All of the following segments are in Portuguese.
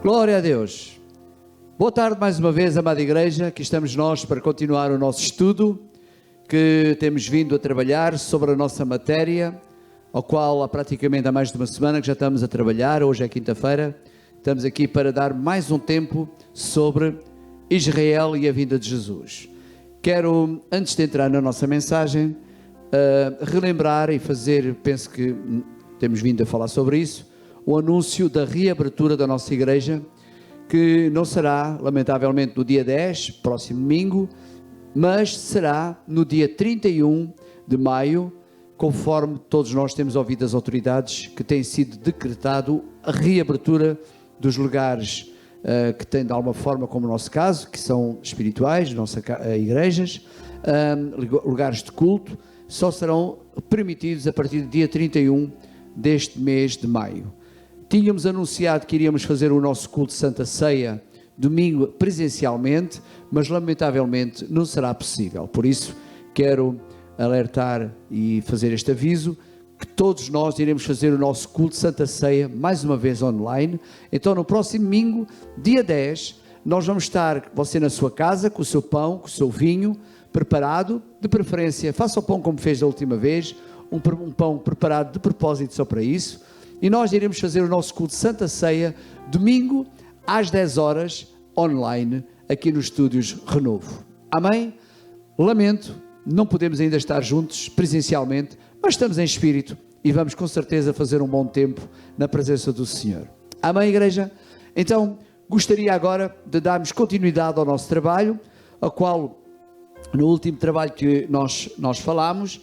Glória a Deus. Boa tarde mais uma vez, amada igreja. Aqui estamos nós para continuar o nosso estudo que temos vindo a trabalhar sobre a nossa matéria, ao qual há praticamente mais de uma semana que já estamos a trabalhar. Hoje é quinta-feira. Estamos aqui para dar mais um tempo sobre Israel e a vinda de Jesus. Quero, antes de entrar na nossa mensagem, relembrar e fazer, penso que temos vindo a falar sobre isso, o anúncio da reabertura da nossa igreja, que não será, lamentavelmente, no dia 10, próximo domingo, mas será no dia 31 de maio, conforme todos nós temos ouvido das autoridades, que tem sido decretado a reabertura dos lugares que têm de alguma forma, como o nosso caso, que são espirituais, nossas igrejas, lugares de culto, só serão permitidos a partir do dia 31 deste mês de maio. Tínhamos anunciado que iríamos fazer o nosso culto de Santa Ceia domingo presencialmente, mas lamentavelmente não será possível. Por isso quero alertar e fazer este aviso, que todos nós iremos fazer o nosso culto de Santa Ceia mais uma vez online. Então no próximo domingo, dia 10, nós vamos estar, você na sua casa, com o seu pão, com o seu vinho preparado, de preferência, faça o pão como fez da última vez, um pão preparado de propósito só para isso. E nós iremos fazer o nosso culto de Santa Ceia domingo às 10 horas online aqui nos estúdios Renovo. Amém? Lamento, não podemos ainda estar juntos presencialmente, mas estamos em espírito e vamos com certeza fazer um bom tempo na presença do Senhor. Amém, igreja? Então, gostaria agora de darmos continuidade ao nosso trabalho, ao qual, no último trabalho que nós falámos,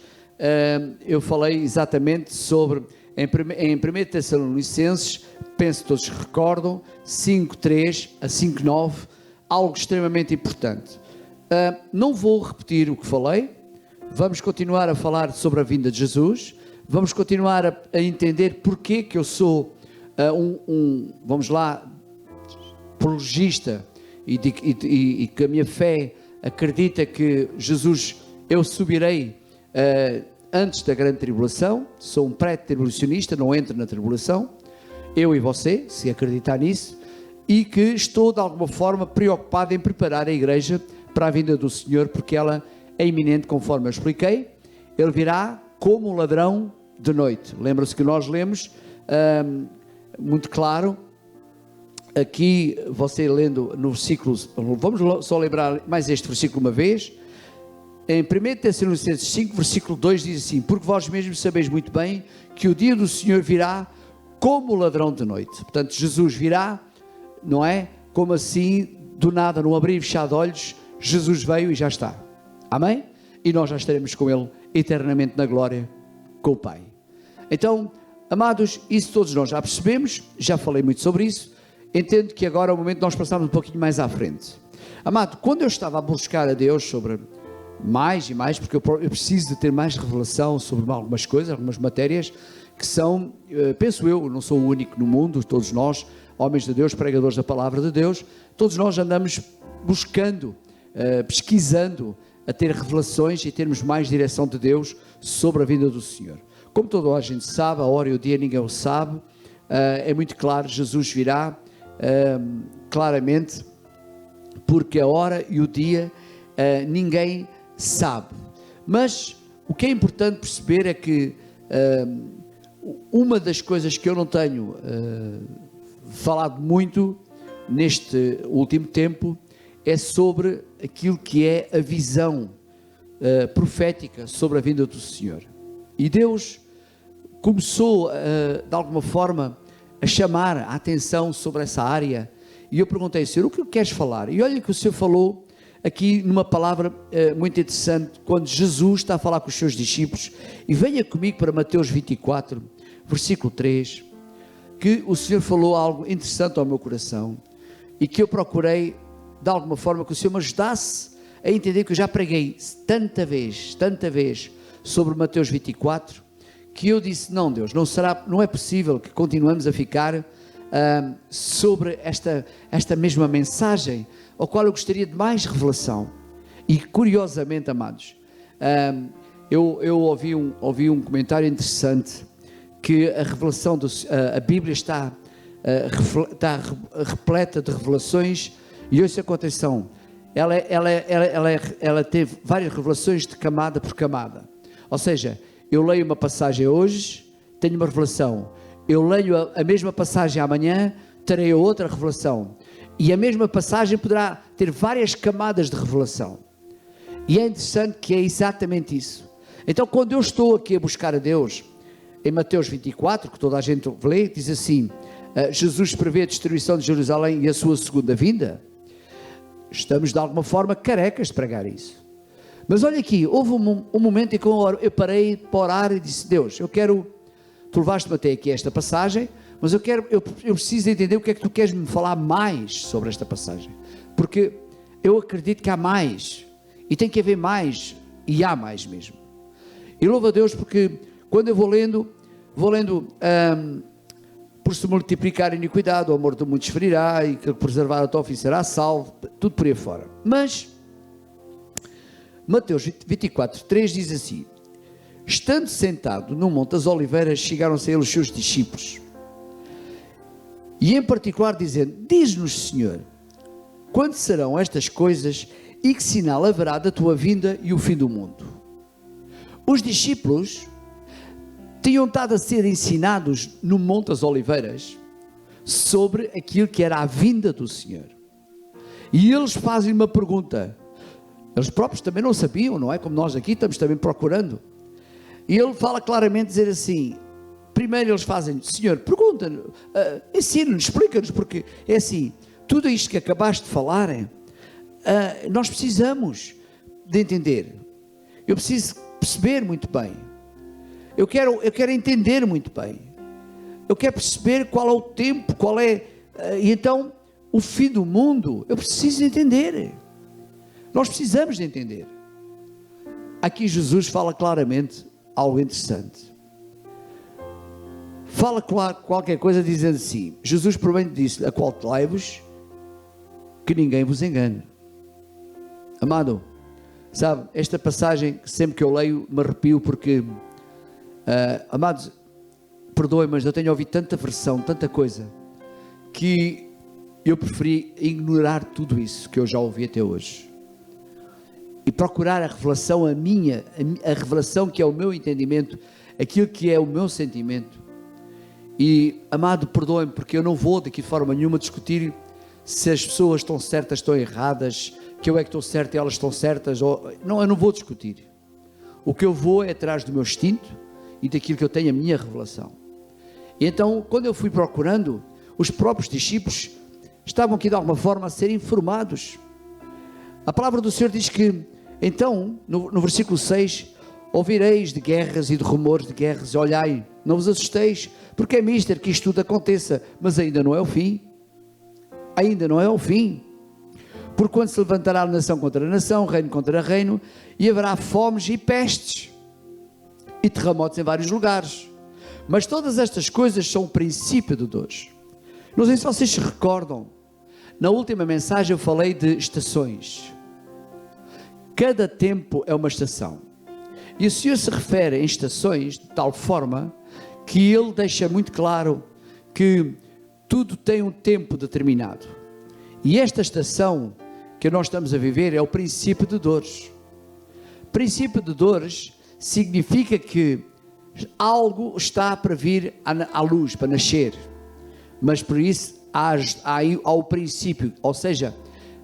eu falei exatamente sobre... Em 1 Tessalonicenses, penso que todos recordam, 5:3 a 5:9, algo extremamente importante. Não vou repetir o que falei, vamos continuar a falar sobre a vinda de Jesus, vamos continuar a entender porque que eu sou vamos lá, apologista e que a minha fé acredita que Jesus, eu subirei antes da grande tribulação. Sou um pré-tribulacionista, não entro na tribulação, eu e você, se acreditar nisso, e que estou de alguma forma preocupado em preparar a igreja para a vinda do Senhor, porque ela é iminente, conforme eu expliquei. Ele virá como um ladrão de noite. Lembra-se que nós lemos muito claro aqui, você lendo no versículo, vamos só lembrar mais este versículo uma vez. Em 1 Tessalonicenses 5, versículo 2 diz assim: porque vós mesmos sabeis muito bem que o dia do Senhor virá como o ladrão de noite. Portanto, Jesus virá, não é? Como assim, do nada, num abrir e fechar de olhos, Jesus veio e já está. Amém? E nós já estaremos com Ele eternamente na glória com o Pai. Então, amados, isso todos nós já percebemos, já falei muito sobre isso. Entendo que agora é o momento de nós passarmos um pouquinho mais à frente. Amado, quando eu estava a buscar a Deus sobre... mais e mais, porque eu preciso de ter mais revelação sobre algumas coisas, algumas matérias que são, penso eu, não sou o único no mundo, todos nós, homens de Deus, pregadores da palavra de Deus, todos nós andamos buscando, pesquisando, a ter revelações e termos mais direção de Deus sobre a vinda do Senhor. Como toda a gente sabe, a hora e o dia ninguém o sabe, é muito claro, Jesus virá claramente, porque a hora e o dia ninguém sabe. Mas o que é importante perceber é que uma das coisas que eu não tenho falado muito neste último tempo é sobre aquilo que é a visão profética sobre a vinda do Senhor. E Deus começou de alguma forma a chamar a atenção sobre essa área, e eu perguntei: Senhor, o que queres falar? E olha que o Senhor falou aqui numa palavra muito interessante, quando Jesus está a falar com os seus discípulos, e venha comigo para Mateus 24, versículo 3, que o Senhor falou algo interessante ao meu coração, e que eu procurei, de alguma forma, que o Senhor me ajudasse a entender, que eu já preguei tanta vez, sobre Mateus 24, que eu disse: não, Deus, não é possível que continuemos a ficar sobre esta mesma mensagem, ao qual eu gostaria de mais revelação. E curiosamente, amados, eu ouvi um comentário interessante, que a revelação, a Bíblia está está repleta de revelações. E ouça com atenção, ela teve várias revelações de camada por camada. Ou seja, eu leio uma passagem hoje, tenho uma revelação. Eu leio a mesma passagem amanhã, terei outra revelação. E a mesma passagem poderá ter várias camadas de revelação. E é interessante que é exatamente isso. Então, quando eu estou aqui a buscar a Deus, em Mateus 24, que toda a gente lê, diz assim, Jesus prevê a destruição de Jerusalém e a sua segunda vinda. Estamos de alguma forma carecas de pregar isso. Mas olha aqui, houve um momento em que eu parei para orar e disse, Deus, tu levaste-me até aqui esta passagem, mas eu preciso entender o que é que tu queres me falar mais sobre esta passagem. Porque eu acredito que há mais, e tem que haver mais, e há mais mesmo. E louvo a Deus porque quando eu vou lendo, por se multiplicar a iniquidade, o amor de muitos ferirá, e que preservar até ao fim será salvo, tudo por aí fora. Mas Mateus 24:3 diz assim, estando sentado no Monte das Oliveiras, chegaram-se a ele os seus discípulos, e em particular dizendo, diz-nos, Senhor, quando serão estas coisas e que sinal haverá da tua vinda e o fim do mundo? Os discípulos tinham estado a ser ensinados no Monte das Oliveiras sobre aquilo que era a vinda do Senhor. E eles fazem uma pergunta. Eles próprios também não sabiam, não é? Como nós aqui estamos também procurando. E ele fala claramente, dizer assim, primeiro eles fazem, Senhor, pergunta-nos, ensina-nos, explica-nos, porque é assim, tudo isto que acabaste de falar, nós precisamos de entender. Eu preciso perceber muito bem. Eu quero entender muito bem. Eu quero perceber qual é o tempo, e então, o fim do mundo, eu preciso entender. Nós precisamos de entender. Aqui Jesus fala claramente algo interessante. Fala qualquer coisa dizendo assim, Jesus provavelmente disse, aqualtelai-vos, que ninguém vos engane. Amado, sabe, esta passagem, sempre que eu leio, me arrepio porque, amados, perdoem, mas eu tenho ouvido tanta versão, tanta coisa, que eu preferi ignorar tudo isso que eu já ouvi até hoje. E procurar a revelação, a revelação que é o meu entendimento, aquilo que é o meu sentimento. E, amado, perdoem-me, porque eu não vou daqui de forma nenhuma discutir se as pessoas estão certas, estão erradas, que eu é que estou certo e elas estão certas. Não, eu não vou discutir. O que eu vou é atrás do meu instinto e daquilo que eu tenho a minha revelação. E então, quando eu fui procurando, os próprios discípulos estavam aqui de alguma forma a ser informados. A palavra do Senhor diz que, então, no versículo 6, ouvireis de guerras e de rumores de guerras, olhai, não vos assusteis, porque é mister que isto tudo aconteça, mas ainda não é o fim. Ainda não é o fim. Porque quando se levantará nação contra nação, reino contra reino, e haverá fomes e pestes, e terremotos em vários lugares. Mas todas estas coisas são o princípio de dores. Não sei se vocês se recordam, na última mensagem eu falei de estações. Cada tempo é uma estação. E o Senhor se refere em estações de tal forma que Ele deixa muito claro que tudo tem um tempo determinado. E esta estação que nós estamos a viver é o princípio de dores. Princípio de dores significa que algo está para vir à luz, para nascer. Mas por isso há o princípio, ou seja,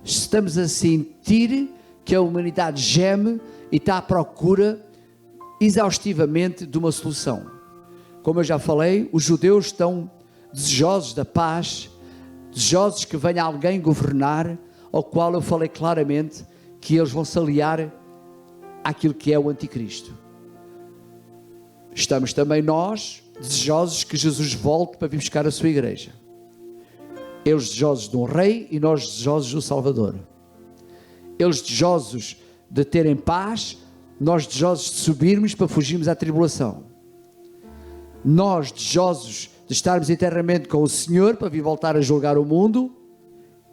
estamos a sentir que a humanidade geme e está à procura exaustivamente de uma solução. Como eu já falei, os judeus estão desejosos da paz, desejosos que venha alguém governar, ao qual eu falei claramente que eles vão se aliar àquilo que é o anticristo. Estamos também nós desejosos que Jesus volte para vir buscar a sua igreja. Eles desejosos de um rei e nós desejosos do Salvador. Eles desejosos de terem paz, nós desejosos de subirmos para fugirmos à tribulação. Nós desejosos de estarmos eternamente com o Senhor para vir voltar a julgar o mundo,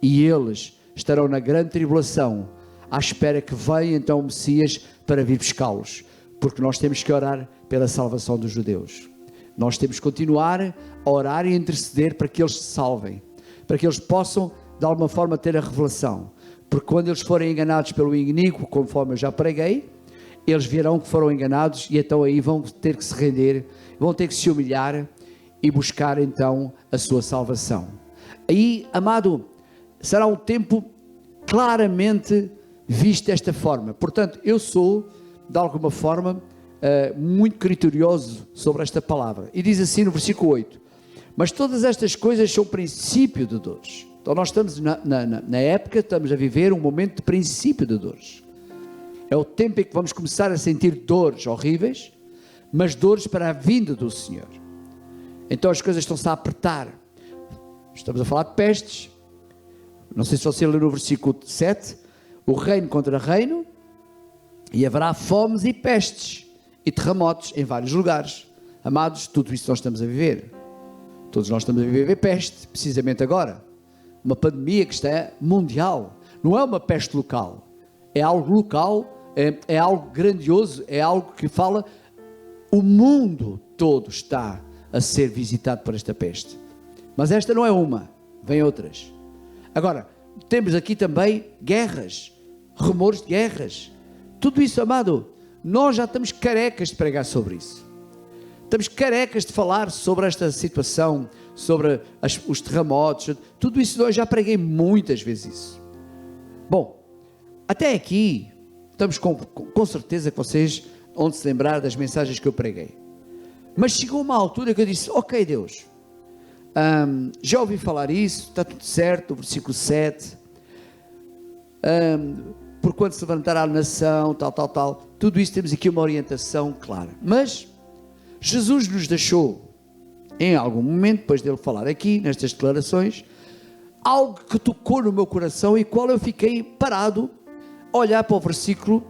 e eles estarão na grande tribulação à espera que venha então o Messias para vir buscá-los, porque nós temos que orar pela salvação dos judeus. Nós temos que continuar a orar e a interceder para que eles se salvem, para que eles possam de alguma forma ter a revelação, porque quando eles forem enganados pelo inimigo, conforme eu já preguei, eles verão que foram enganados e então aí vão ter que se render, vão ter que se humilhar e buscar então a sua salvação. Aí, amado, será um tempo claramente visto desta forma. Portanto, eu sou, de alguma forma, muito criterioso sobre esta palavra. E diz assim no versículo 8: mas todas estas coisas são princípio de dores. Então nós estamos na época, estamos a viver um momento de princípio de dores. É o tempo em que vamos começar a sentir dores horríveis, mas dores para a vinda do Senhor. Então as coisas estão-se a apertar. Estamos a falar de pestes. Não sei se você leu no versículo 7, o reino contra reino, e haverá fomes e pestes e terremotos em vários lugares. Amados, tudo isso nós estamos a viver. Todos nós estamos a viver peste, precisamente agora. Uma pandemia que está mundial. Não é uma peste local. É algo local, é algo grandioso, é algo que fala... O mundo todo está a ser visitado por esta peste. Mas esta não é uma, vem outras. Agora, temos aqui também guerras, rumores de guerras. Tudo isso, amado, nós já estamos carecas de pregar sobre isso. Estamos carecas de falar sobre esta situação, sobre os terremotos. Tudo isso eu já preguei muitas vezes isso. Bom, até aqui, estamos com certeza que vocês vão se lembrar das mensagens que eu preguei. Mas chegou uma altura que eu disse, ok Deus, já ouvi falar isso, está tudo certo, o versículo 7, por quando se levantará a nação, tal, tudo isso temos aqui uma orientação clara. Mas Jesus nos deixou, em algum momento, depois dele falar aqui, nestas declarações, algo que tocou no meu coração e qual eu fiquei parado a olhar para o versículo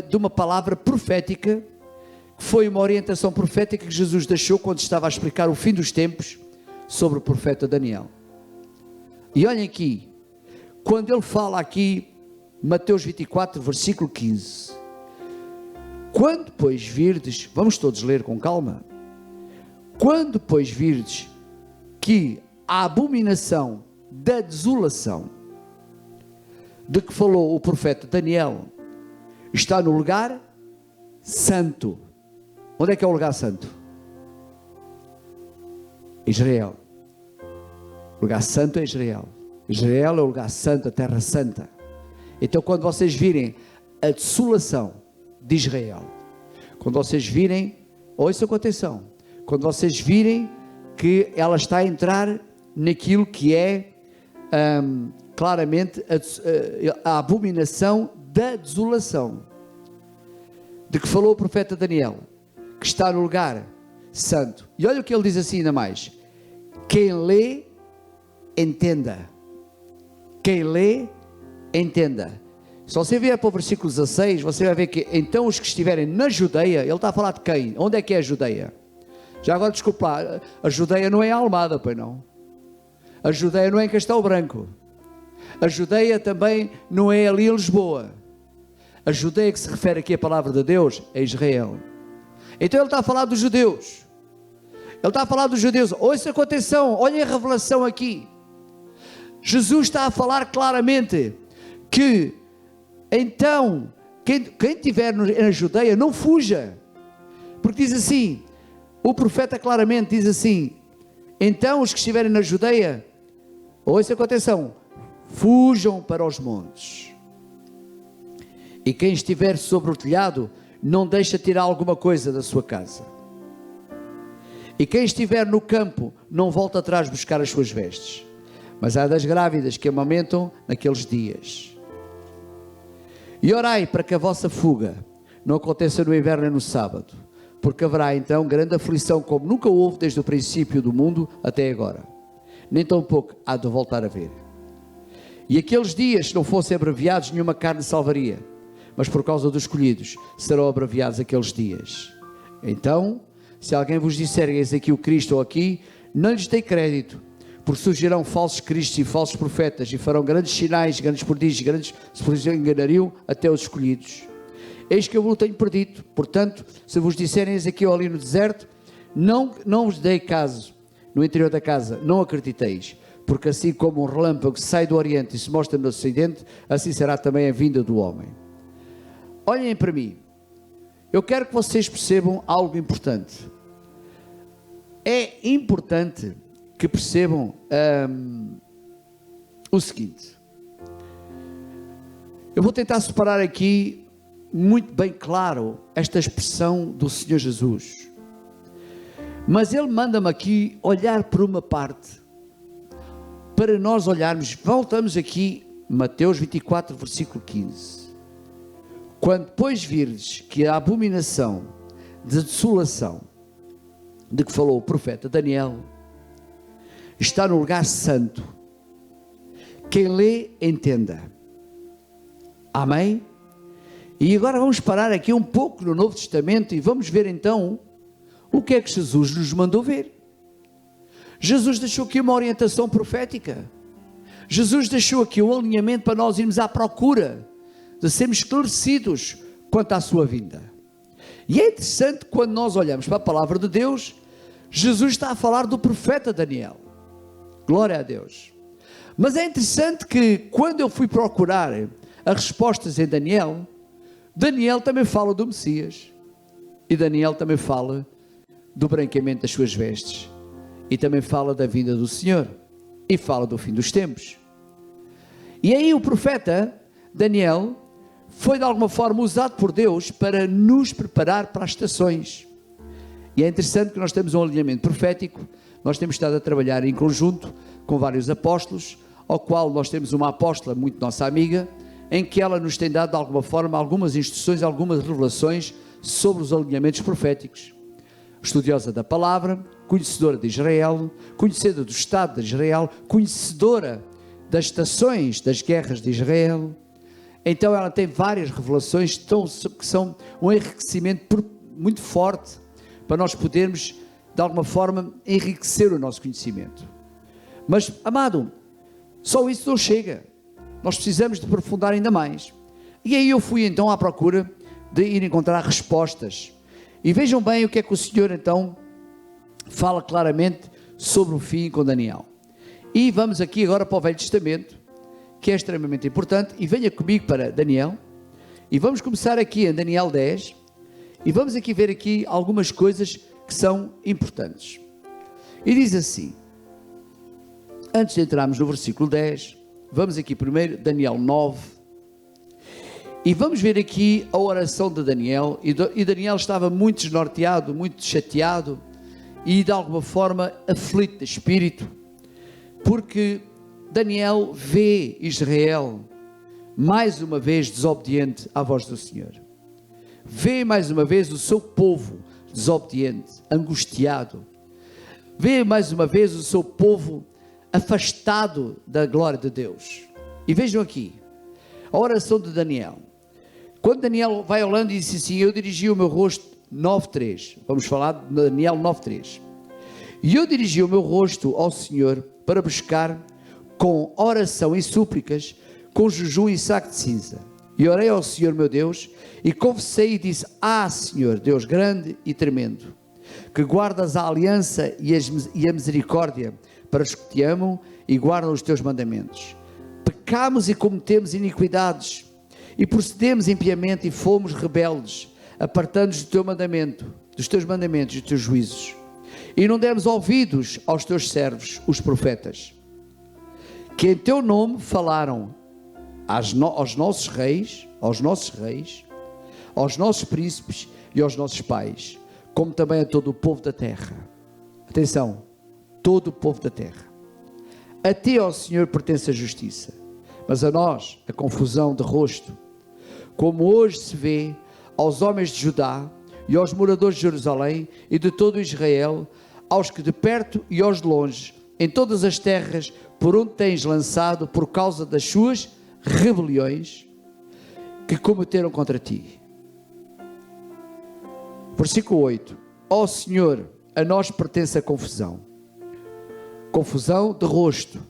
de uma palavra profética, que foi uma orientação profética que Jesus deixou quando estava a explicar o fim dos tempos sobre o profeta Daniel. E olhem aqui, quando ele fala aqui, Mateus 24, versículo 15, quando pois virdes, vamos todos ler com calma, quando pois virdes que a abominação da desolação de que falou o profeta Daniel está no lugar santo. Onde é que é o lugar santo? Israel. O lugar santo é Israel. Israel é o lugar santo, a terra santa. Então quando vocês virem a desolação de Israel, quando vocês virem, ouçam com atenção, quando vocês virem que ela está a entrar naquilo que é claramente a abominação da desolação, de que falou o profeta Daniel, que está no lugar santo. E olha o que ele diz assim ainda mais: quem lê, entenda. Quem lê, entenda. Se você vier para o versículo 16, você vai ver que então os que estiverem na Judeia, ele está a falar de quem? Onde é que é a Judeia? Já agora, desculpa lá, a Judeia não é em Almada, pois não? A Judeia não é em Castelo Branco. A Judeia também não é ali em Lisboa. A Judeia que se refere aqui a palavra de Deus é Israel. Então ele está a falar dos judeus. Ele está a falar dos judeus. Ouça com atenção, olhem a revelação aqui. Jesus está a falar claramente que então quem estiver na Judeia não fuja, porque diz assim, o profeta claramente diz assim, então os que estiverem na Judeia, ouça com atenção, fujam para os montes, e quem estiver sobre o telhado não deixa tirar alguma coisa da sua casa, e quem estiver no campo não volta atrás buscar as suas vestes, mas há das grávidas que amamentam naqueles dias. E orai para que a vossa fuga não aconteça no inverno nem no sábado, porque haverá então grande aflição como nunca houve desde o princípio do mundo até agora, nem tão pouco há de voltar a ver. E aqueles dias, se não fossem abreviados, nenhuma carne salvaria, mas por causa dos escolhidos serão abreviados aqueles dias. Então, se alguém vos disser eis aqui o Cristo ou aqui, não lhes dei crédito, porque surgirão falsos cristos e falsos profetas e farão grandes sinais, grandes prodígios, se enganariam até os escolhidos. Eis que eu vos tenho predito, portanto, se vos disserem eis aqui ou ali no deserto, Não vos dei caso no interior da casa, não acrediteis, porque assim como um relâmpago sai do Oriente e se mostra no Ocidente, assim será também a vinda do homem. Olhem para mim, eu quero que vocês percebam algo importante. É importante que percebam o seguinte. Eu vou tentar separar aqui muito bem claro esta expressão do Senhor Jesus. Mas Ele manda-me aqui olhar por uma parte, para nós olharmos. Voltamos aqui, Mateus 24, versículo 15. Quando depois virdes que a abominação de desolação de que falou o profeta Daniel está no lugar santo, quem lê, entenda. Amém? E agora vamos parar aqui um pouco no Novo Testamento e vamos ver então o que é que Jesus nos mandou ver. Jesus deixou aqui uma orientação profética. Jesus deixou aqui um alinhamento para nós irmos à procura de sermos esclarecidos quanto à sua vinda. E é interessante quando nós olhamos para a palavra de Deus, Jesus está a falar do profeta Daniel. Glória a Deus. Mas é interessante que quando eu fui procurar as respostas em Daniel, Daniel também fala do Messias. E Daniel também fala do branqueamento das suas vestes. E também fala da vinda do Senhor. E fala do fim dos tempos. E aí o profeta Daniel foi de alguma forma usado por Deus para nos preparar para as estações. E é interessante que nós temos um alinhamento profético. Nós temos estado a trabalhar em conjunto com vários apóstolos, ao qual nós temos uma apóstola muito nossa amiga, em que ela nos tem dado de alguma forma algumas instruções, algumas revelações sobre os alinhamentos proféticos. Estudiosa da palavra, conhecedora de Israel, conhecedora do Estado de Israel, conhecedora das estações das guerras de Israel. Então ela tem várias revelações que são um enriquecimento muito forte para nós podermos, de alguma forma, enriquecer o nosso conhecimento. Mas, amado, só isso não chega. Nós precisamos de aprofundar ainda mais. E aí eu fui então à procura de ir encontrar respostas. E vejam bem o que é que o Senhor então fala claramente sobre o fim com Daniel. E vamos aqui agora para o Velho Testamento, que é extremamente importante, e venha comigo para Daniel, e vamos começar aqui em Daniel 10, e vamos aqui ver aqui algumas coisas que são importantes. E diz assim, antes de entrarmos no versículo 10, vamos aqui primeiro, Daniel 9, e vamos ver aqui a oração de Daniel, e Daniel estava muito desnorteado, muito chateado, e de alguma forma aflito de espírito, porque Daniel vê Israel mais uma vez desobediente à voz do Senhor. Vê mais uma vez o seu povo desobediente, angustiado. Vê mais uma vez o seu povo afastado da glória de Deus. E vejam aqui, a oração de Daniel. Quando Daniel vai orando e diz assim, eu dirigi o meu rosto, 9.3, vamos falar de Daniel 9.3. E eu dirigi o meu rosto ao Senhor para buscar com oração e súplicas, com jejum e saco de cinza. E orei ao Senhor meu Deus, e confessei e disse, Senhor, Deus grande e tremendo, que guardas a aliança e a misericórdia para os que te amam e guardam os teus mandamentos. Pecamos e cometemos iniquidades, e procedemos impiamente e fomos rebeldes, apartando-nos do teu mandamento, dos teus mandamentos e dos teus juízos. E não demos ouvidos aos teus servos, os profetas, que em teu nome falaram aos nossos reis, aos nossos príncipes e aos nossos pais, como também a todo o povo da terra. Atenção, todo o povo da terra. A ti, ó Senhor, pertence a justiça, mas a nós a confusão de rosto, como hoje se vê aos homens de Judá e aos moradores de Jerusalém e de todo Israel, aos que de perto e aos de longe, em todas as terras por onde tens lançado por causa das suas rebeliões que cometeram contra ti. Versículo 8. Ó Senhor, a nós pertence a confusão. Confusão de rosto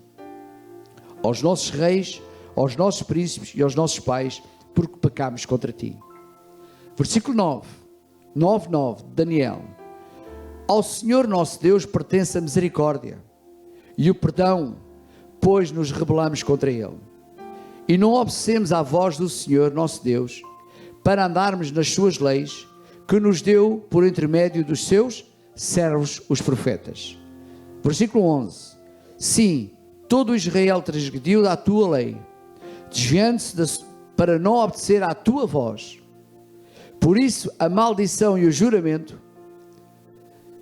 aos nossos reis, aos nossos príncipes e aos nossos pais, porque pecámos contra ti. Versículo 9. 9.9, Daniel. Ao Senhor nosso Deus pertence a misericórdia e o perdão, pois nos rebelamos contra Ele. E não obedecemos à voz do Senhor nosso Deus, para andarmos nas suas leis, que nos deu por intermédio dos seus servos, os profetas. Versículo 11. Sim, todo Israel transgrediu da tua lei, desviando-se para não obedecer à tua voz. Por isso, a maldição e o juramento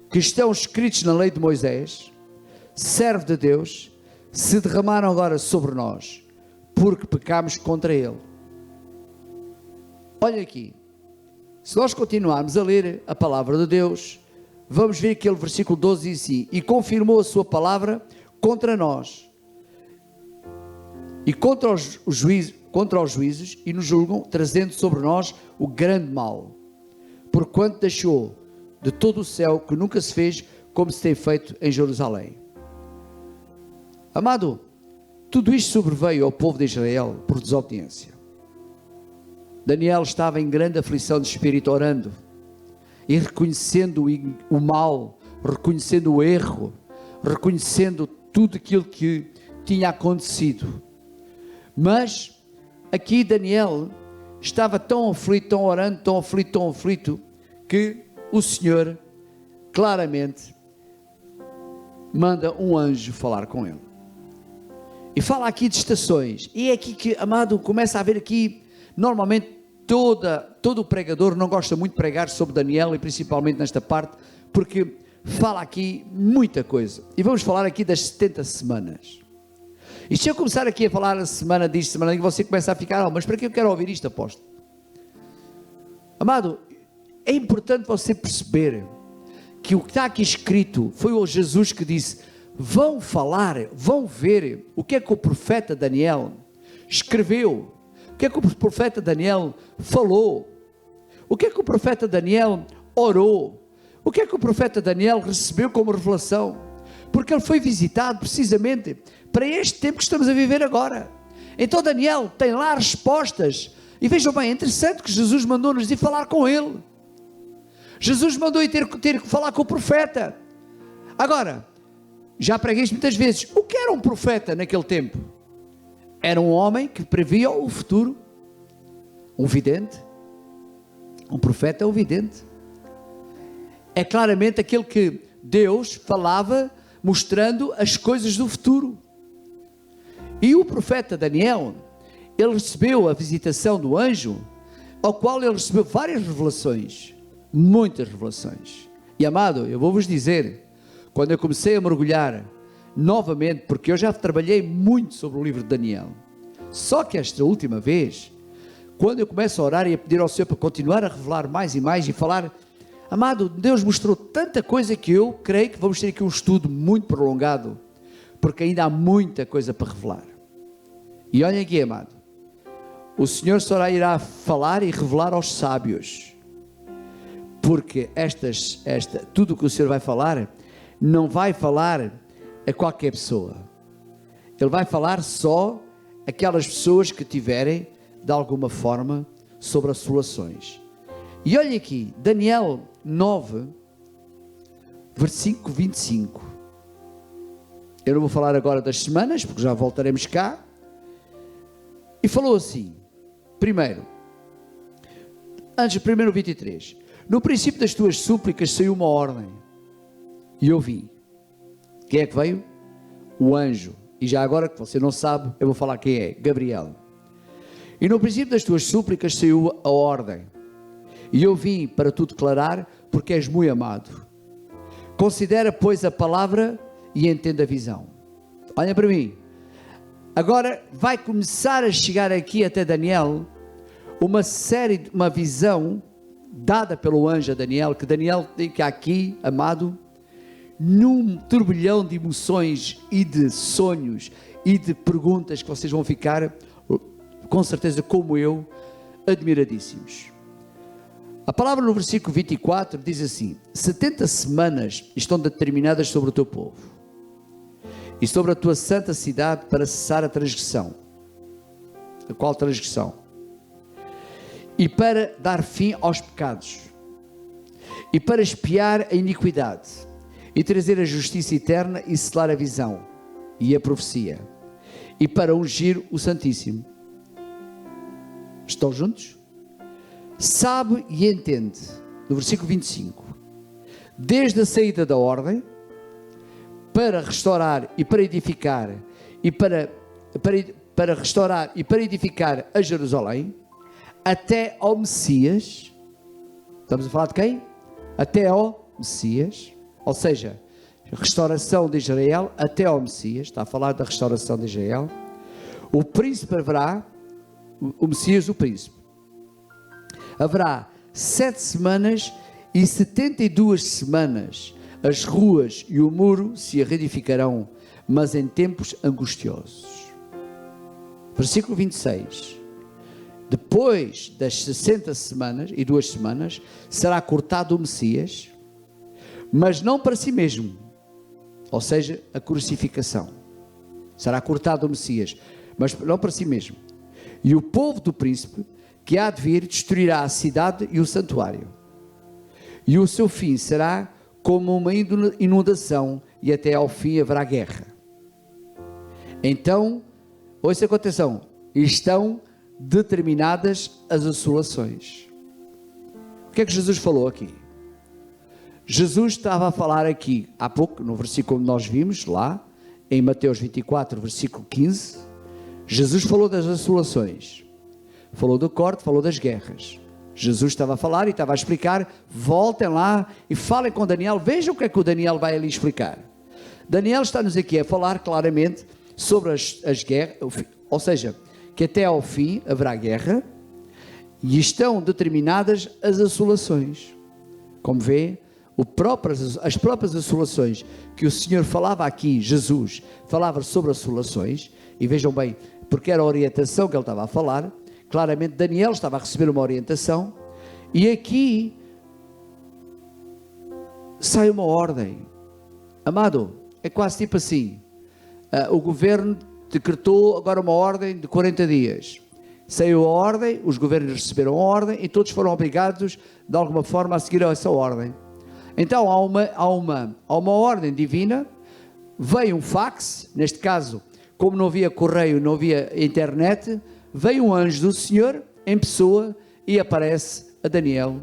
que estão escritos na lei de Moisés, servo de Deus, se derramaram agora sobre nós, porque pecamos contra Ele. Olha aqui, se nós continuarmos a ler a palavra de Deus, vamos ver aquele versículo 12 diz assim: e confirmou a sua palavra contra nós, e contra os juízos, e nos julgam, trazendo sobre nós o grande mal, porquanto deixou de todo o céu que nunca se fez, como se tem feito em Jerusalém. Amado, tudo isto sobreveio ao povo de Israel por desobediência. Daniel estava em grande aflição de espírito, orando e reconhecendo o mal, reconhecendo o erro, reconhecendo tudo aquilo que tinha acontecido. Mas aqui Daniel estava tão aflito, tão orando, tão aflito, que o Senhor claramente manda um anjo falar com ele. E fala aqui de estações. E é aqui que, amado, começa a haver aqui, normalmente todo o pregador não gosta muito de pregar sobre Daniel, e principalmente nesta parte, porque fala aqui muita coisa. E vamos falar aqui das 70 semanas. E se eu começar aqui a falar a semana disto, semana daquilo, você começa a ficar, mas para que eu quero ouvir isto, apóstolo? Amado, é importante você perceber que o que está aqui escrito foi o Jesus que disse: vão falar, vão ver o que é que o profeta Daniel escreveu, o que é que o profeta Daniel falou, o que é que o profeta Daniel orou, o que é que o profeta Daniel recebeu como revelação, porque ele foi visitado precisamente para este tempo que estamos a viver agora. Então Daniel tem lá respostas, e vejam bem, é interessante que Jesus mandou-nos ir falar com ele. Jesus mandou ir ter que falar com o profeta. Agora, já preguei isto muitas vezes, o que era um profeta naquele tempo? Era um homem que previa o futuro, um vidente. Um profeta é um vidente. É claramente aquele que Deus falava mostrando as coisas do futuro. E o profeta Daniel, ele recebeu a visitação do anjo, ao qual ele recebeu várias revelações, muitas revelações. E amado, eu vou-vos dizer, quando eu comecei a mergulhar novamente, porque eu já trabalhei muito sobre o livro de Daniel, só que esta última vez, quando eu começo a orar e a pedir ao Senhor para continuar a revelar mais e mais e falar, amado, Deus mostrou tanta coisa que eu creio que vamos ter aqui um estudo muito prolongado, porque ainda há muita coisa para revelar. E olhem aqui, amado, o Senhor só irá falar e revelar aos sábios, porque tudo o que o Senhor vai falar, não vai falar a qualquer pessoa. Ele vai falar só aquelas pessoas que tiverem, de alguma forma, sobre as soluções. E olha aqui, Daniel 9, versículo 25. Eu não vou falar agora das semanas, porque já voltaremos cá. E falou assim, primeiro 23. No princípio das tuas súplicas saiu uma ordem, e eu vi. Quem é que veio? O anjo. E já agora que você não sabe, eu vou falar quem é. Gabriel. E no princípio das tuas súplicas saiu a ordem, e eu vim para tu declarar, porque és muito amado. Considera, pois, a palavra e entenda a visão. Olha para mim. Agora vai começar a chegar aqui até Daniel uma visão dada pelo anjo a Daniel, que Daniel fica aqui, amado, num turbilhão de emoções e de sonhos e de perguntas que vocês vão ficar, com certeza como eu, admiradíssimos. A palavra no versículo 24 diz assim: 70 semanas estão determinadas sobre o teu povo e sobre a tua santa cidade para cessar a transgressão. A qual transgressão? E para dar fim aos pecados. e para expiar a iniquidade, e trazer a justiça eterna e selar a visão e a profecia, e para ungir o Santíssimo. Estão juntos? Sabe e entende, no versículo 25, desde a saída da ordem, para restaurar e para edificar, e para restaurar e para edificar a Jerusalém, até ao Messias. Estamos a falar de quem? Até ao Messias, ou seja, restauração de Israel até ao Messias. Está a falar da restauração de Israel. O príncipe haverá, o Messias, o príncipe, haverá 7 semanas e 72 semanas as ruas e o muro se reedificarão, mas em tempos angustiosos. Versículo 26. Depois das 60 semanas e 2 semanas, será cortado o Messias, mas não para si mesmo, ou seja, a crucificação. Será cortado o Messias, mas não para si mesmo. E o povo do príncipe, que há de vir, destruirá a cidade e o santuário. E o seu fim será como uma inundação, e até ao fim haverá guerra. Então, ouça com atenção, estão determinadas as assolações. O que é que Jesus falou aqui? Jesus estava a falar aqui, há pouco, no versículo que nós vimos, lá, em Mateus 24, versículo 15, Jesus falou das assolações, falou do corte, falou das guerras. Jesus estava a falar e estava a explicar. Voltem lá e falem com Daniel, vejam o que é que o Daniel vai ali explicar. Daniel está-nos aqui a falar claramente sobre as guerras, ou seja, que até ao fim haverá guerra, e estão determinadas as assolações. Como vê, as próprias assolações que o Senhor falava aqui, Jesus falava sobre assolações, e vejam bem, porque era a orientação que ele estava a falar. Claramente Daniel estava a receber uma orientação, e aqui sai uma ordem. Amado, é quase tipo assim, o governo decretou agora uma ordem de 40 dias. Saiu a ordem, os governos receberam a ordem e todos foram obrigados de alguma forma a seguir essa ordem. Então há uma ordem divina, veio um fax, neste caso, como não havia correio, não havia internet, veio um anjo do Senhor em pessoa e aparece a Daniel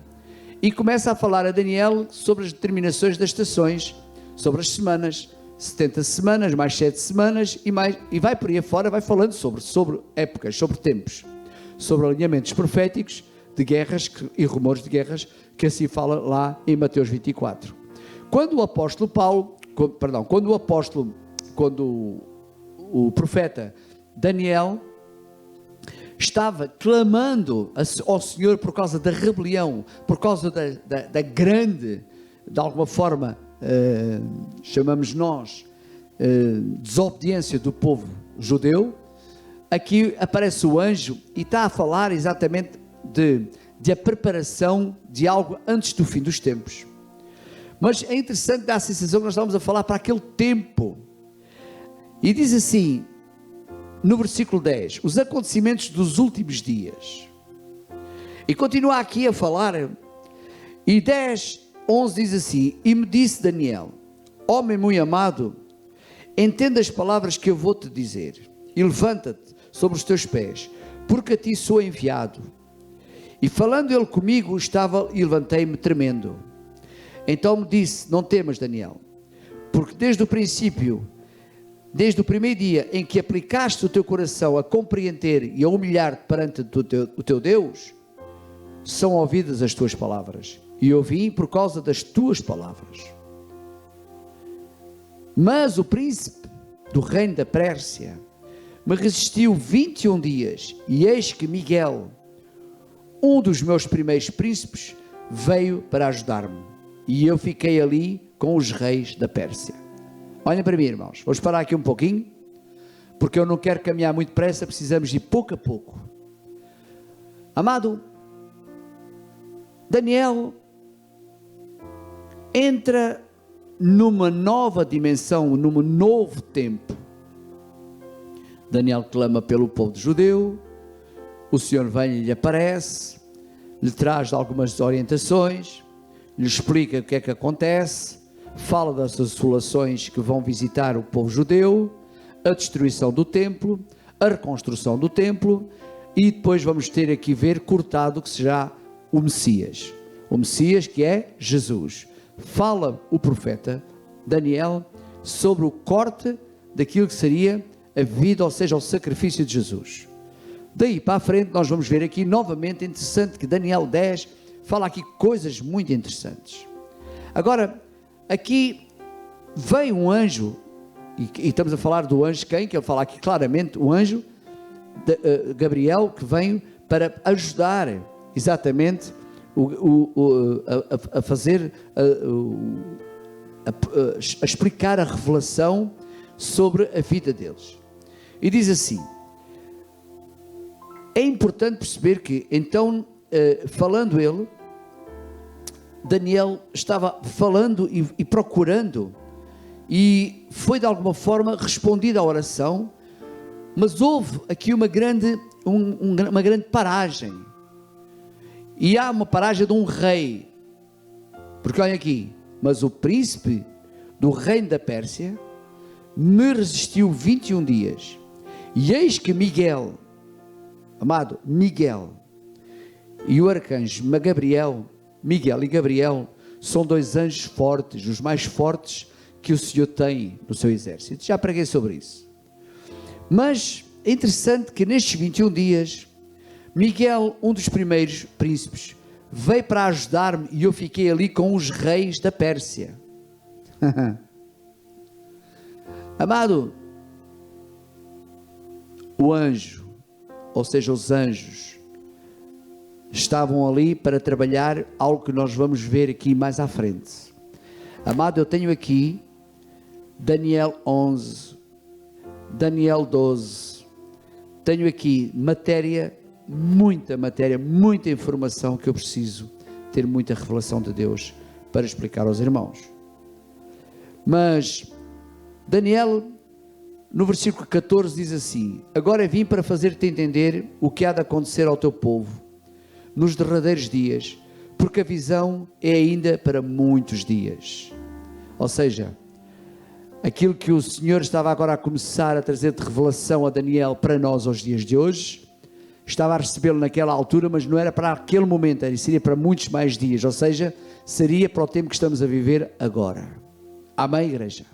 e começa a falar a Daniel sobre as determinações das estações, sobre as semanas, 70 semanas, mais 7 semanas e vai por aí afora, vai falando sobre épocas, sobre tempos, sobre alinhamentos proféticos de guerras e rumores de guerras, que assim fala lá em Mateus 24. Quando o profeta Daniel estava clamando ao Senhor por causa da rebelião, por causa da grande, de alguma forma, chamamos nós, desobediência do povo judeu, aqui aparece o anjo e está a falar exatamente de a preparação de algo antes do fim dos tempos. Mas é interessante, dá a sensação que nós estamos a falar para aquele tempo. E diz assim, no versículo 10, os acontecimentos dos últimos dias. E continua aqui a falar, e 10, 11 diz assim, e me disse Daniel, homem muito amado, entenda as palavras que eu vou te dizer, e levanta-te sobre os teus pés, porque a ti sou enviado. E falando ele comigo, estava e levantei-me tremendo. Então me disse, não temas Daniel, porque desde o princípio, desde o primeiro dia em que aplicaste o teu coração a compreender e a humilhar-te perante o teu Deus, são ouvidas as tuas palavras. E eu vim por causa das tuas palavras. Mas o príncipe do reino da Pérsia me resistiu 21 dias, e eis que Miguel, um dos meus primeiros príncipes, veio para ajudar-me. E eu fiquei ali com os reis da Pérsia. Olhem para mim, irmãos. Vamos parar aqui um pouquinho, porque eu não quero caminhar muito depressa, precisamos ir pouco a pouco. Amado, Daniel entra numa nova dimensão, num novo tempo. Daniel clama pelo povo judeu, o Senhor vem e lhe aparece, lhe traz algumas orientações, lhe explica o que é que acontece, fala das assolações que vão visitar o povo judeu, a destruição do templo, a reconstrução do templo, e depois vamos ter aqui ver cortado que será o Messias. O Messias que é Jesus. Fala o profeta Daniel sobre o corte daquilo que seria a vida, ou seja, o sacrifício de Jesus. Daí para a frente nós vamos ver aqui novamente, interessante que Daniel 10 fala aqui coisas muito interessantes. Agora, aqui vem um anjo, e estamos a falar do anjo quem? Que ele fala aqui claramente, o anjo de, Gabriel, que vem para ajudar exatamente a fazer, a explicar a revelação sobre a vida deles. E diz assim, é importante perceber que, então, falando ele, Daniel estava falando e procurando, e foi de alguma forma respondida a oração, mas houve aqui uma grande paragem, e há uma paragem de um rei, porque olha aqui, mas o príncipe do reino da Pérsia me resistiu 21 dias, e eis que Miguel, amado, Miguel e o arcanjo Gabriel, Miguel e Gabriel, são dois anjos fortes, os mais fortes que o Senhor tem no seu exército. Já preguei sobre isso. Mas é interessante que nestes 21 dias, Miguel, um dos primeiros príncipes, veio para ajudar-me e eu fiquei ali com os reis da Pérsia. Amado, o anjo, ou seja, os anjos, estavam ali para trabalhar algo que nós vamos ver aqui mais à frente. Amado, eu tenho aqui Daniel 11, Daniel 12, tenho aqui muita informação que eu preciso ter muita revelação de Deus para explicar aos irmãos. Mas Daniel, no versículo 14 diz assim: agora vim para fazer-te entender o que há de acontecer ao teu povo nos derradeiros dias, porque a visão é ainda para muitos dias. Ou seja, aquilo que o Senhor estava agora a começar a trazer de revelação a Daniel para nós aos dias de hoje, estava a recebê-lo naquela altura, mas não era para aquele momento, seria para muitos mais dias, ou seja, seria para o tempo que estamos a viver agora. Amém, igreja?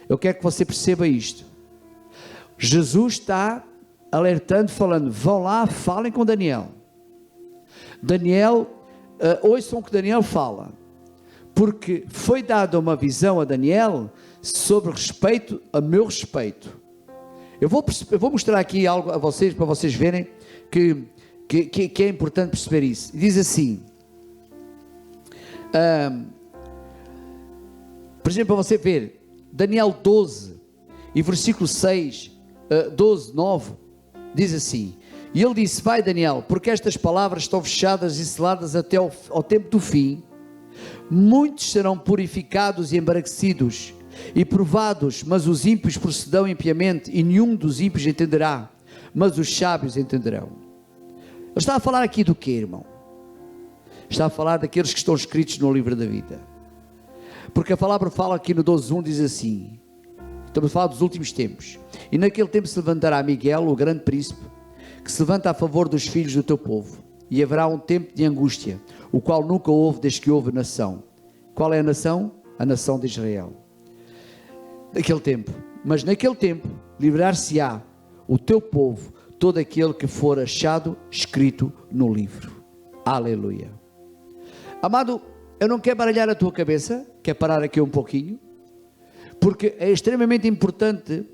Eu quero que você perceba isto. Jesus está alertando, falando, vão lá, falem com Daniel. Daniel, ouçam o que Daniel fala, porque foi dada uma visão a Daniel sobre respeito, a meu respeito. Eu vou mostrar aqui algo a vocês, para vocês verem que é importante perceber isso. Diz assim, por exemplo, para você ver, Daniel 12 e versículo 6, 12, 9, diz assim, e ele disse, vai Daniel, porque estas palavras estão fechadas e seladas até ao tempo do fim, muitos serão purificados e embaraquecidos e provados, mas os ímpios procederão impiamente e nenhum dos ímpios entenderá, mas os sábios entenderão. Ele está a falar aqui do quê, irmão? Está a falar daqueles que estão escritos no livro da vida, porque a palavra fala aqui no 12:1, diz assim, estamos a falar dos últimos tempos, e naquele tempo se levantará Miguel, o grande príncipe, que se levanta a favor dos filhos do teu povo, e haverá um tempo de angústia, o qual nunca houve desde que houve nação. Qual é a nação? A nação de Israel. Naquele tempo, mas naquele tempo livrar-se-á o teu povo, todo aquele que for achado escrito no livro. Aleluia. Amado, eu não quero baralhar a tua cabeça, quero parar aqui um pouquinho, porque é extremamente importante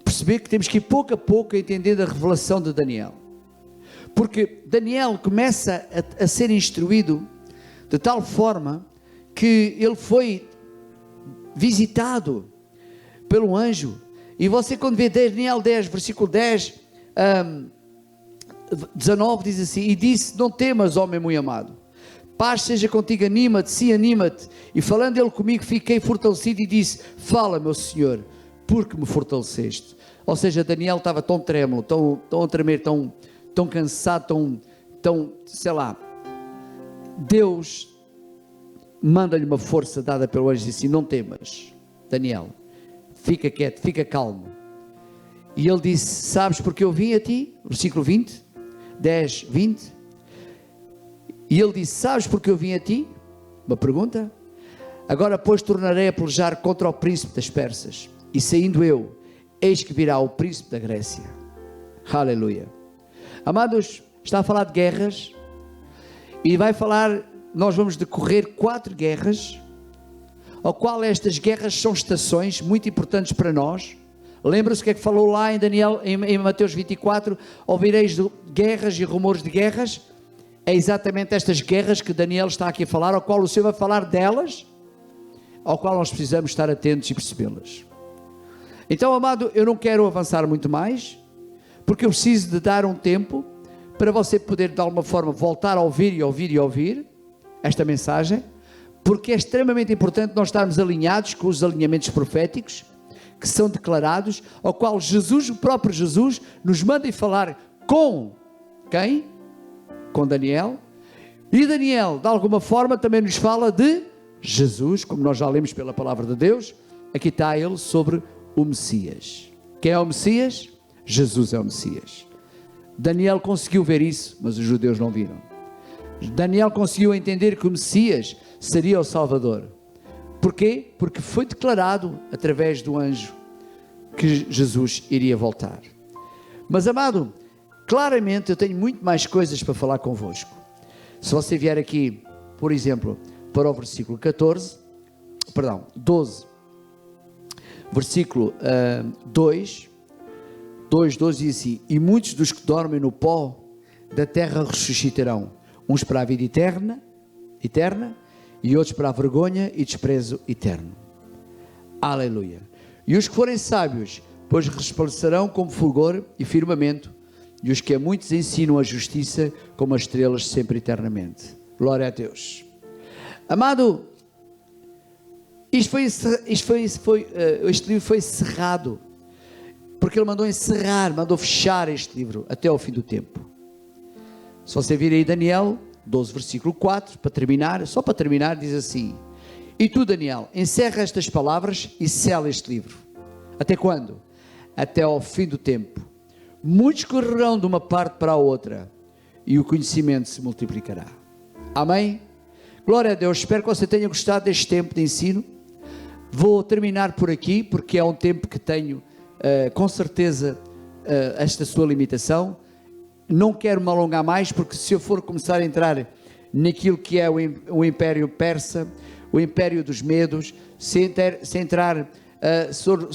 perceber que temos que ir pouco a pouco a entender a revelação de Daniel, porque Daniel começa a ser instruído de tal forma que ele foi visitado pelo anjo, e você quando vê Daniel 10, versículo 10, 19, diz assim, e disse, não temas, homem muito amado, paz seja contigo, anima-te, sim, anima-te, e falando ele comigo, fiquei fortalecido e disse, fala meu Senhor, porque me fortaleceste. Ou seja, Daniel estava tão trêmulo, tão a tremer, tão cansado, tão, sei lá, Deus manda-lhe uma força dada pelo anjo e disse assim: não temas, Daniel, fica quieto, fica calmo. E ele disse: sabes porque eu vim a ti? Versículo 20, 10, 20. E ele disse: sabes porque eu vim a ti? Uma pergunta. Agora, pois, tornarei a pelejar contra o príncipe das Persas, e saindo eu, eis que virá o príncipe da Grécia. Aleluia. Amados, está a falar de guerras, e vai falar, nós vamos decorrer 4 guerras, ao qual estas guerras são estações muito importantes para nós. Lembra-se o que é que falou lá em Daniel, em Mateus 24, ouvireis de guerras e rumores de guerras? É exatamente estas guerras que Daniel está aqui a falar, ao qual o Senhor vai falar delas, ao qual nós precisamos estar atentos e percebê-las. Então, amado, eu não quero avançar muito mais, porque eu preciso de dar um tempo para você poder de alguma forma voltar a ouvir e ouvir e ouvir esta mensagem, porque é extremamente importante nós estarmos alinhados com os alinhamentos proféticos que são declarados, ao qual Jesus, o próprio Jesus, nos manda ir falar com quem? Com Daniel. E Daniel, de alguma forma, também nos fala de Jesus, como nós já lemos pela palavra de Deus. Aqui está ele sobre o Messias. Quem é o Messias? Jesus é o Messias. Daniel conseguiu ver isso, mas os judeus não viram. Daniel conseguiu entender que o Messias seria o Salvador. Porquê? Porque foi declarado através do anjo que Jesus iria voltar. Mas, amado, claramente eu tenho muito mais coisas para falar convosco. Se você vier aqui, por exemplo, para o versículo 12, versículo 2, 12 diz assim: e muitos dos que dormem no pó da terra ressuscitarão, uns para a vida eterna, e outros para a vergonha e desprezo eterno. Aleluia. E os que forem sábios, pois resplandecerão como fulgor e firmamento, e os que a muitos ensinam a justiça como as estrelas sempre eternamente. Glória a Deus. Amado, este livro foi encerrado, porque ele mandou encerrar, mandou fechar este livro até ao fim do tempo. Se você vir aí Daniel 12, versículo 4, para terminar, só para terminar, diz assim: e tu, Daniel, encerra estas palavras e sela este livro. Até quando? Até ao fim do tempo. Muitos correrão de uma parte para a outra, e o conhecimento se multiplicará. Amém? Glória a Deus. Espero que você tenha gostado deste tempo de ensino. Vou terminar por aqui, porque é um tempo que tenho, com certeza, esta sua limitação. Não quero me alongar mais, porque se eu for começar a entrar naquilo que é o Império Persa, o Império dos Medos, se entrar sobre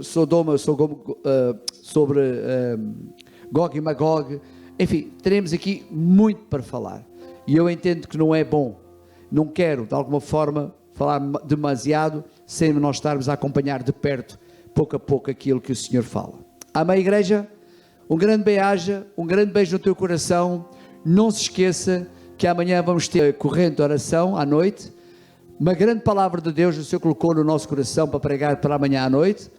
Sodoma, sobre Gog e Magog, enfim, teremos aqui muito para falar. E eu entendo que não é bom. Não quero, de alguma forma, falar demasiado, sem nós estarmos a acompanhar de perto, pouco a pouco, aquilo que o Senhor fala. Amém, igreja? Um grande beijo, no teu coração. Não se esqueça que amanhã vamos ter corrente de oração à noite. Uma grande palavra de Deus o Senhor colocou no nosso coração para pregar para amanhã à noite.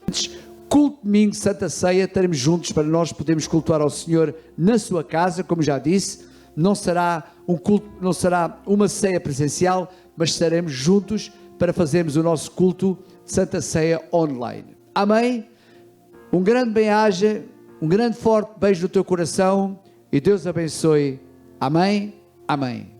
Culto domingo, Santa Ceia, estaremos juntos para nós podermos cultuar ao Senhor na sua casa, como já disse. Não será um culto, não será uma ceia presencial, mas estaremos juntos para fazermos o nosso culto de Santa Ceia online. Amém? Um grande bem-aja. Um grande forte beijo no teu coração e Deus abençoe. Amém? Amém.